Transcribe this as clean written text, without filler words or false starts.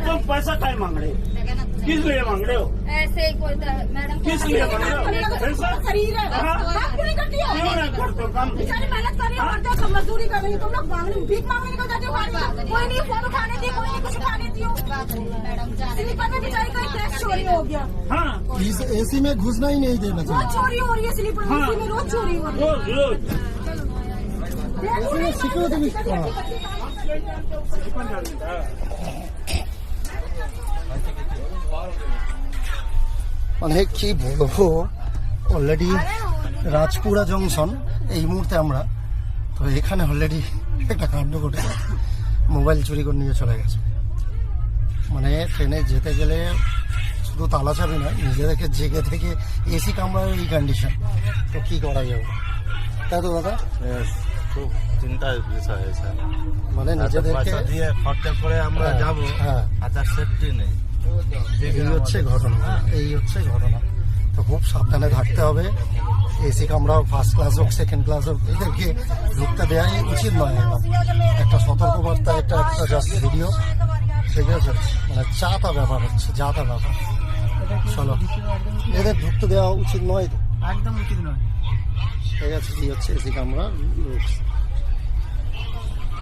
तुम पैसा काय मांग रहे हो? किस लिए मांग रहे हो? ऐसे ही बोलता है मैडम। किस लिए मांग रहे हो? पैसा शरीर है, हाँ? बात पूरी करती हो। क्यों नहीं करते हो काम? बेचारी मेहनत कर रही है, और तो मजदूरी कर रही है, तुम लोग भीख मांगने को जाते हो गाड़ी में। कोई नहीं फोन उठाने दी, कोई नहीं कुछ उठाने दी हो। स्लीपर में बेचारी का क्रैश चोरी हो गया। हाँ इस एसी में घुसना ही नहीं देना रोज चाहिए। चोरी हो रही है स्लीपर में, इसी में रोज चोरी हो रही है। रोज रोज মানে কি বলবো, অলরেডি রাজপুরা জংশন এই মুহূর্তে আমরা তো এখানে অলরেডি একটা কাণ্ড ঘটেছে, মোবাইল চুরি করে নিয়ে চলে গেছে। মানে ট্রেনে যেতে গেলে শুধু তালা চাবি নয়, নিজেদেরকে জেগে থেকে এসি কামড়ার এই কন্ডিশন, তো কি করা যাবে, তাই তো দাদা? খুব চিন্তার বিষয় স্যার, মানে নিজেদেরকে দিয়ে খরচা করে আমরা যাব, হ্যাঁ আর তার সেফটি নেই। এই হচ্ছে ঘটনা, এই হচ্ছে ঘটনা। তো খুব সাবধানে থাকতে হবে। এসি কামড়াও, ফার্স্ট ক্লাস হোক সেকেন্ড ক্লাস হোক, এদেরকে ঢুকতে দেওয়াই উচিত নয়। একদম একটা সতর্কবার্তা, একটা জাস্ট ভিডিও, ঠিক আছে? মানে যা ব্যাপার হচ্ছে, যা ব্যাপার। চলো, এদের ঢুকতে দেওয়া উচিত নয় তো, একদম উচিত নয়। ঠিক আছে? এই হচ্ছে এসি কামড়া।